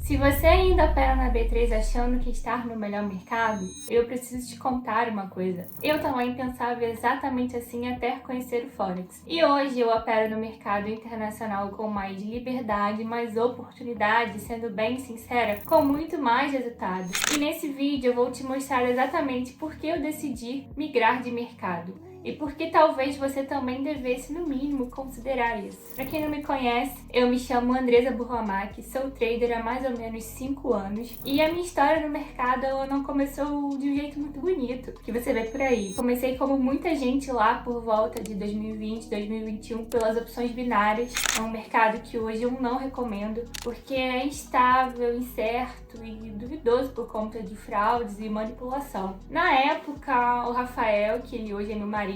Se você ainda opera na B3 achando que está no melhor mercado, eu preciso te contar uma coisa. Eu também pensava exatamente assim até conhecer o Forex. E hoje eu opero no mercado internacional com mais liberdade, mais oportunidade, sendo bem sincera, com muito mais resultado. E nesse vídeo eu vou te mostrar exatamente por que eu decidi migrar de mercado. E porque talvez você também devesse, no mínimo, considerar isso. Para quem não me conhece, eu me chamo Andresa Burlamac, sou trader há mais ou menos 5 anos. E a minha história no mercado ela não começou de um jeito muito bonito, que você vê por aí. Comecei como muita gente lá por volta de 2020, 2021, pelas opções binárias. É um mercado que hoje eu não recomendo, porque é instável, incerto e duvidoso por conta de fraudes e manipulação. Na época, o Rafael, que ele hoje é meu marido,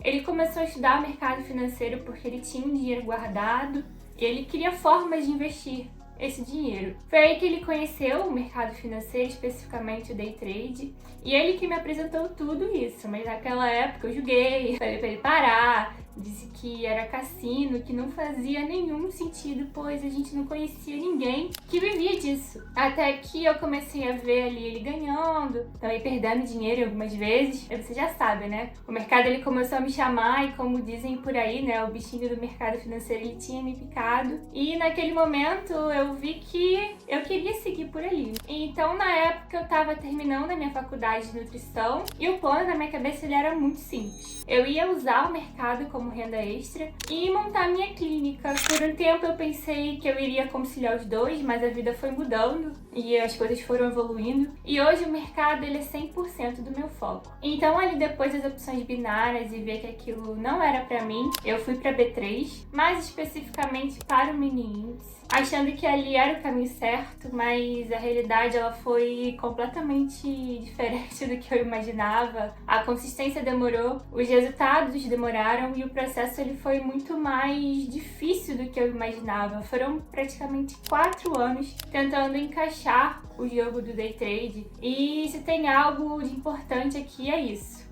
ele começou a estudar mercado financeiro porque ele tinha um dinheiro guardado e ele queria formas de investir esse dinheiro. Foi aí que ele conheceu o mercado financeiro, especificamente o day trade, e ele que me apresentou tudo isso. Mas naquela época eu julguei, falei pra ele parar, disse que era cassino, que não fazia nenhum sentido, pois a gente não conhecia ninguém que vivia disso. Até que eu comecei a ver ali ele ganhando, também perdendo dinheiro algumas vezes. E você já sabe, né? O mercado ele começou a me chamar e, como dizem por aí, né, o bichinho do mercado financeiro ele tinha me picado. E naquele momento eu vi que eu queria seguir por ali. Então na época eu tava terminando a minha faculdade de nutrição e o plano na minha cabeça ele era muito simples. Eu ia usar o mercado como renda extra e montar minha clínica. Por um tempo eu pensei que eu iria conciliar os dois, mas a vida foi mudando e as coisas foram evoluindo. E hoje o mercado ele é 100% do meu foco. Então ali depois das opções binárias e ver que aquilo não era pra mim, eu fui pra B3, mais especificamente para o mini índice, achando que ali era o caminho certo, mas a realidade ela foi completamente diferente do que eu imaginava. A consistência demorou, os resultados demoraram e o processo ele foi muito mais difícil do que eu imaginava. Foram praticamente 4 anos tentando encaixar o jogo do day trade. E se tem algo de importante aqui é isso.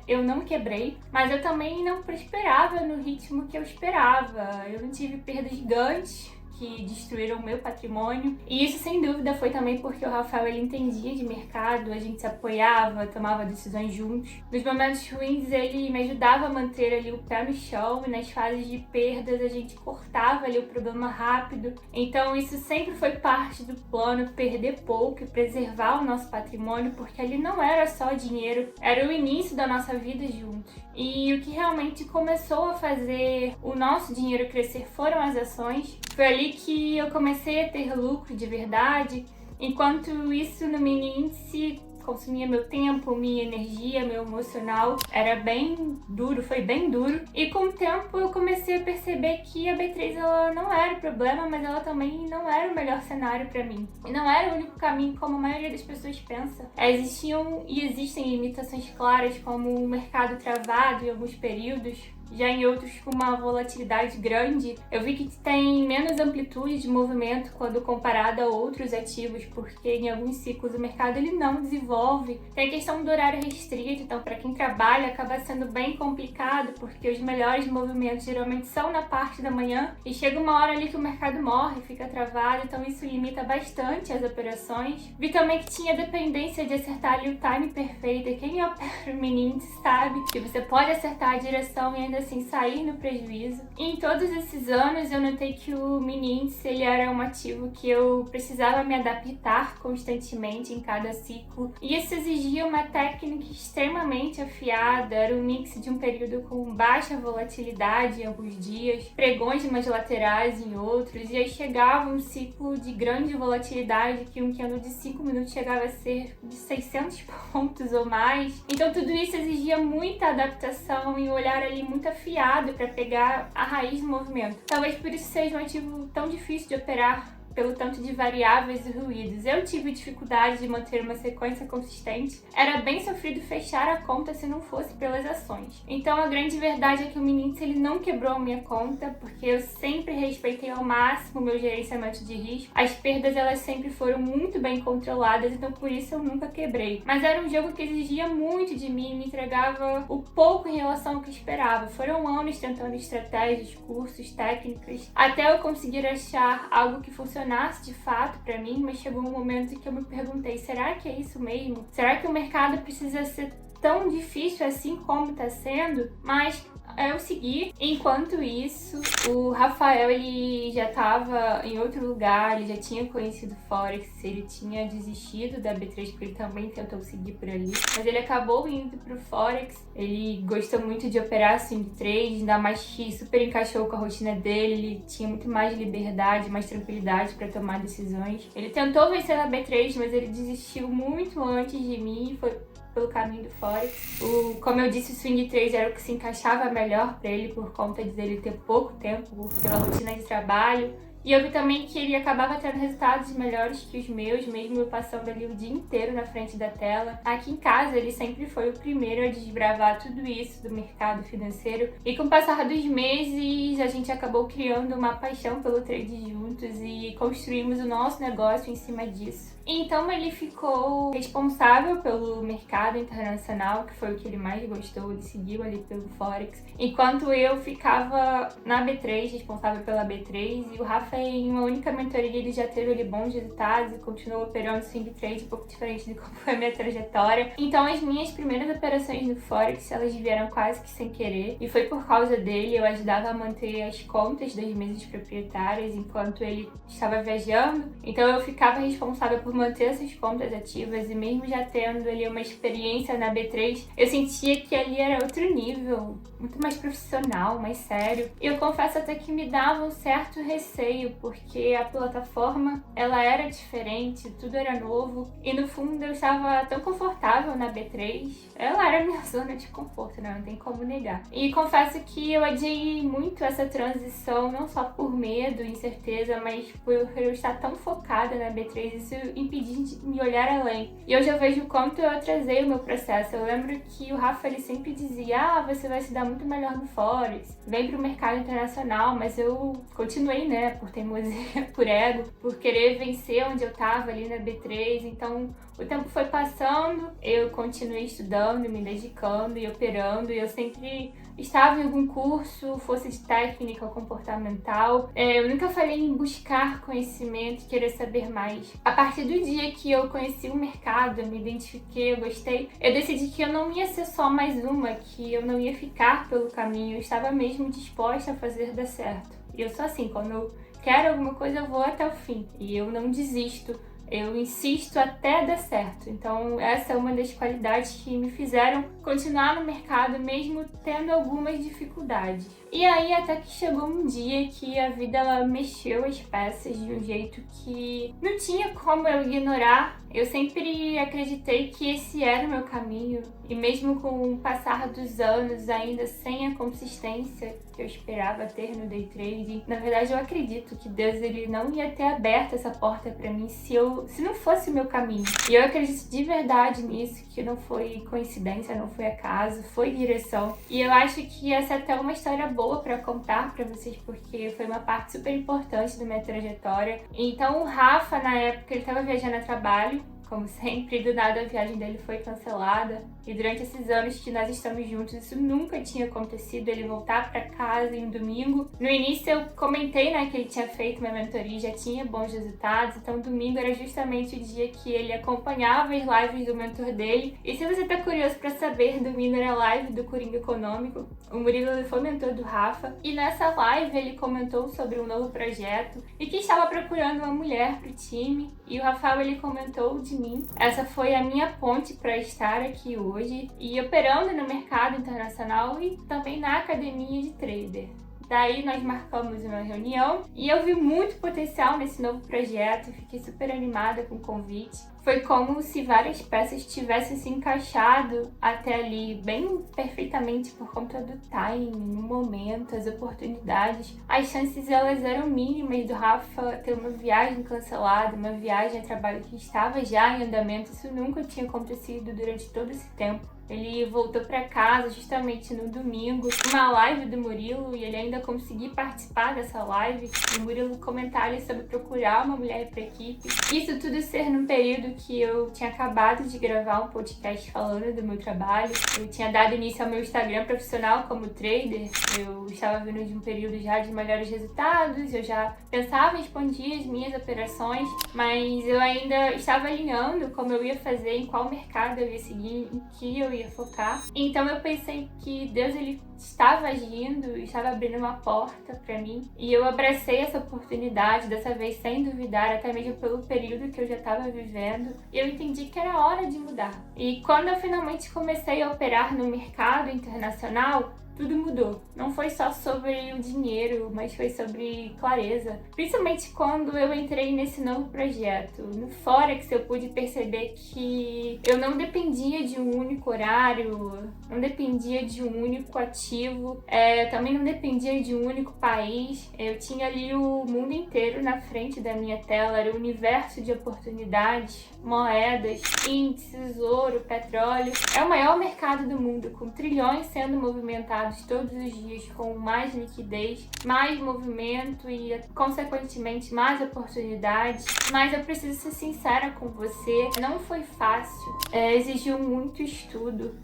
Eu não quebrei, mas eu também não prosperava no ritmo que eu esperava. Eu não tive perdas gigantes que destruíram o meu patrimônio. E isso, sem dúvida, foi também porque o Rafael ele entendia de mercado, a gente se apoiava, tomava decisões juntos. Nos momentos ruins, ele me ajudava a manter ali o pé no chão e nas fases de perdas a gente cortava ali o problema rápido. Então isso sempre foi parte do plano, perder pouco e preservar o nosso patrimônio, porque ali não era só dinheiro, era o início da nossa vida juntos. E o que realmente começou a fazer o nosso dinheiro crescer foram as ações. Foi ali que eu comecei a ter lucro de verdade, enquanto isso no mini índice consumia meu tempo, minha energia, meu emocional. Era bem duro, foi bem duro. E com o tempo eu comecei a perceber que a B3 ela não era o problema, mas ela também não era o melhor cenário para mim. E não era o único caminho como a maioria das pessoas pensa. Existiam e existem limitações claras, como o mercado travado em alguns períodos, já em outros com uma volatilidade grande. Eu vi que tem menos amplitude de movimento quando comparado a outros ativos, porque em alguns ciclos o mercado ele não desenvolve. Tem a questão do horário restrito, então para quem trabalha acaba sendo bem complicado, porque os melhores movimentos geralmente são na parte da manhã e chega uma hora ali que o mercado morre, fica travado, então isso limita bastante as operações. Vi também que tinha dependência de acertar ali o time perfeito, e quem opera o mini índice sabe que você pode acertar a direção e ainda assim sair no prejuízo. E em todos esses anos eu notei que o mini índice ele era um ativo que eu precisava me adaptar constantemente em cada ciclo, e isso exigia uma técnica extremamente afiada. Era um mix de um período com baixa volatilidade em alguns dias, pregões de umas laterais em outros, e aí chegava um ciclo de grande volatilidade que um candle de 5 minutos chegava a ser de 600 pontos ou mais. Então tudo isso exigia muita adaptação e um olhar ali muito afiado para pegar a raiz do movimento. Talvez por isso seja um ativo tão difícil de operar, pelo tanto de variáveis e ruídos. Eu tive dificuldade de manter uma sequência consistente. Era bem sofrido fechar a conta se não fosse pelas ações. Então a grande verdade é que o mini índice ele não quebrou a minha conta, porque eu sempre respeitei ao máximo o meu gerenciamento de risco. As perdas elas sempre foram muito bem controladas, então por isso eu nunca quebrei. Mas era um jogo que exigia muito de mim, me entregava o pouco em relação ao que esperava. Foram anos tentando estratégias, cursos, técnicas, até eu conseguir achar algo que funcionasse funcionasse de fato pra mim, mas chegou um momento que eu me perguntei, será que é isso mesmo? Será que o mercado precisa ser tão difícil assim como tá sendo? Mas eu segui. Enquanto isso, o Rafael, ele já estava em outro lugar, ele já tinha conhecido Forex, ele tinha desistido da B3 porque ele também tentou seguir por ali, mas ele acabou indo pro Forex. Ele gostou muito de operar swing trade, ainda mais que super encaixou com a rotina dele, ele tinha muito mais liberdade, mais tranquilidade para tomar decisões. Ele tentou vencer na B3, mas ele desistiu muito antes de mim e foi pelo caminho do Forex. Como eu disse, o swing trade era o que se encaixava melhor para ele por conta de ele ter pouco tempo pela rotina de trabalho. E eu vi também que ele acabava tendo resultados melhores que os meus, mesmo eu passando ali o dia inteiro na frente da tela. Aqui em casa, ele sempre foi o primeiro a desbravar tudo isso do mercado financeiro. E com o passar dos meses, a gente acabou criando uma paixão pelo trade juntos e construímos o nosso negócio em cima disso. Então ele ficou responsável pelo mercado internacional, que foi o que ele mais gostou, ele seguiu ali pelo Forex, enquanto eu ficava na B3, responsável pela B3, e o Rafa, em uma única mentoria, ele já teve ali bons resultados e continuou operando swing trade, um pouco diferente de como foi a minha trajetória. Então as minhas primeiras operações no Forex, elas vieram quase que sem querer, e foi por causa dele. Eu ajudava a manter as contas das mesas proprietárias enquanto ele estava viajando, então eu ficava responsável por manter essas contas ativas, e mesmo já tendo ali uma experiência na B3, eu sentia que ali era outro nível, muito mais profissional, mais sério. E eu confesso até que me dava um certo receio, porque a plataforma, ela era diferente, tudo era novo, e no fundo eu estava tão confortável na B3, ela era minha zona de conforto, né? Não tem como negar. E confesso que eu adiei muito essa transição, não só por medo, incerteza, mas por eu estar tão focada na B3, isso impedir de me olhar além. E hoje eu vejo o quanto eu atrasei o meu processo. Eu lembro que o Rafa, ele sempre dizia, você vai se dar muito melhor no Forex, vem pro mercado internacional, mas eu continuei, né, por teimosia, por ego, por querer vencer onde eu tava ali na B3. Então o tempo foi passando, eu continuei estudando, me dedicando e operando, e eu sempre estava em algum curso, fosse de técnica ou comportamental. Eu nunca falei em buscar conhecimento e querer saber mais. A partir do dia que eu conheci o mercado, eu me identifiquei, eu gostei, eu decidi que eu não ia ser só mais uma, que eu não ia ficar pelo caminho, eu estava mesmo disposta a fazer dar certo. E eu sou assim, quando eu quero alguma coisa, eu vou até o fim, e eu não desisto. Eu insisto até dar certo. Então essa é uma das qualidades que me fizeram continuar no mercado mesmo tendo algumas dificuldades. E aí até que chegou um dia que a vida, ela mexeu as peças de um jeito que não tinha como eu ignorar. Eu sempre acreditei que esse era o meu caminho, e mesmo com o passar dos anos, ainda sem a consistência que eu esperava ter no day trading, na verdade eu acredito que Deus, ele não ia ter aberto essa porta para mim se não fosse o meu caminho. E eu acredito de verdade nisso, que não foi coincidência, não foi acaso, foi direção. E eu acho que essa é até uma história boa para contar para vocês, porque foi uma parte super importante da minha trajetória. Então o Rafa, na época, ele estava viajando a trabalho, como sempre, do nada a viagem dele foi cancelada. E durante esses anos que nós estamos juntos, isso nunca tinha acontecido, ele voltar para casa em um domingo. No início eu comentei, né, que ele tinha feito uma mentoria e já tinha bons resultados, então domingo era justamente o dia que ele acompanhava as lives do mentor dele. E se você tá curioso para saber, domingo era a live do Coringa Econômico. O Murilo foi mentor do Rafa, e nessa live ele comentou sobre um novo projeto e que estava procurando uma mulher pro time, e o Rafael, ele comentou de mim. Essa foi a minha ponte para estar aqui hoje e operando no mercado internacional e também na academia de trader. Daí nós marcamos uma reunião e eu vi muito potencial nesse novo projeto e fiquei super animada com o convite. Foi como se várias peças tivessem se encaixado até ali bem perfeitamente por conta do timing, no momento, as oportunidades. As chances, elas eram mínimas do Rafa ter uma viagem cancelada, uma viagem a trabalho que estava já em andamento. Isso nunca tinha acontecido durante todo esse tempo. Ele voltou para casa justamente no domingo, uma live do Murilo, e ele ainda conseguiu participar dessa live. O Murilo comentários sobre procurar uma mulher para a equipe. Isso tudo ser num período que eu tinha acabado de gravar um podcast falando do meu trabalho. Eu tinha dado início ao meu Instagram profissional como trader. Eu estava vindo de um período já de melhores resultados, eu já pensava em expandir as minhas operações, mas eu ainda estava alinhando como eu ia fazer, em qual mercado eu ia seguir, em que eu ia focar. Então eu pensei que Deus, ele estava agindo, estava abrindo uma porta para mim, e eu abracei essa oportunidade, dessa vez sem duvidar, até mesmo pelo período que eu já estava vivendo, e eu entendi que era hora de mudar. E quando eu finalmente comecei a operar no mercado internacional, tudo mudou. Não foi só sobre o dinheiro, mas foi sobre clareza. Principalmente quando eu entrei nesse novo projeto. No Forex eu pude perceber que eu não dependia de um único horário, não dependia de um único ativo, também não dependia de um único país. Eu tinha ali o mundo inteiro na frente da minha tela, era um universo de oportunidades, moedas, índices, ouro, petróleo. É o maior mercado do mundo, com trilhões sendo movimentados todos os dias, com mais liquidez, mais movimento e, consequentemente, mais oportunidades. Mas eu preciso ser sincera com você, não foi fácil, exigiu muito estudo,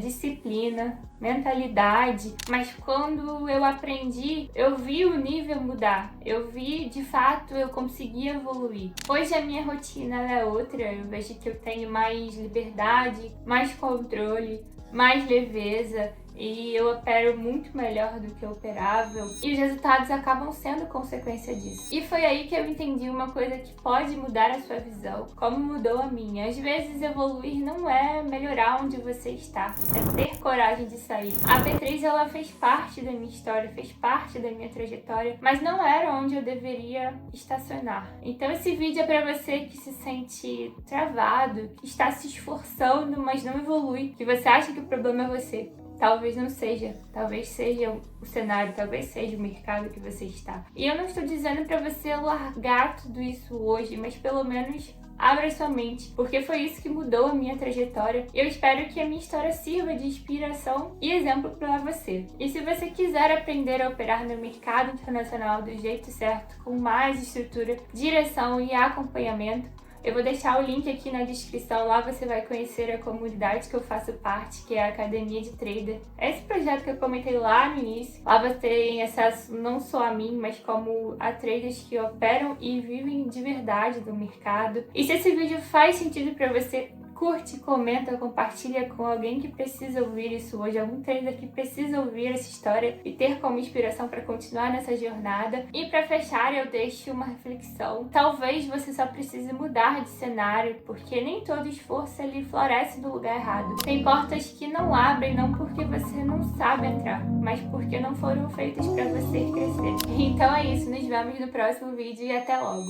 disciplina, mentalidade, mas quando eu aprendi, eu vi o nível mudar, eu vi, de fato, eu consegui evoluir. Hoje a minha rotina ela é outra, eu vejo que eu tenho mais liberdade, mais controle, mais leveza, e eu opero muito melhor do que eu operava, e os resultados acabam sendo consequência disso. E foi aí que eu entendi uma coisa que pode mudar a sua visão, como mudou a minha. Às vezes evoluir não é melhorar onde você está, é ter coragem de sair. A B3 ela fez parte da minha história, fez parte da minha trajetória, mas não era onde eu deveria estacionar. Então esse vídeo é para você que se sente travado, que está se esforçando, mas não evolui, que você acha que o problema é você. Talvez não seja, talvez seja o cenário, talvez seja o mercado que você está. E eu não estou dizendo para você largar tudo isso hoje, mas pelo menos abra sua mente, porque foi isso que mudou a minha trajetória. Eu espero que a minha história sirva de inspiração e exemplo para você. E se você quiser aprender a operar no mercado internacional do jeito certo, com mais estrutura, direção e acompanhamento, eu vou deixar o link aqui na descrição, lá você vai conhecer a comunidade que eu faço parte, que é a Academia de Trader. É esse projeto que eu comentei lá no início. Lá você tem acesso não só a mim, mas como a traders que operam e vivem de verdade do mercado. E se esse vídeo faz sentido para você, curte, comenta, compartilha com alguém que precisa ouvir isso hoje, algum trader que precisa ouvir essa história e ter como inspiração para continuar nessa jornada. E para fechar, eu deixo uma reflexão. Talvez você só precise mudar de cenário, porque nem todo esforço ele floresce no lugar errado. Tem portas que não abrem não porque você não sabe entrar, mas porque não foram feitas para você crescer. Então é isso, nos vemos no próximo vídeo e até logo!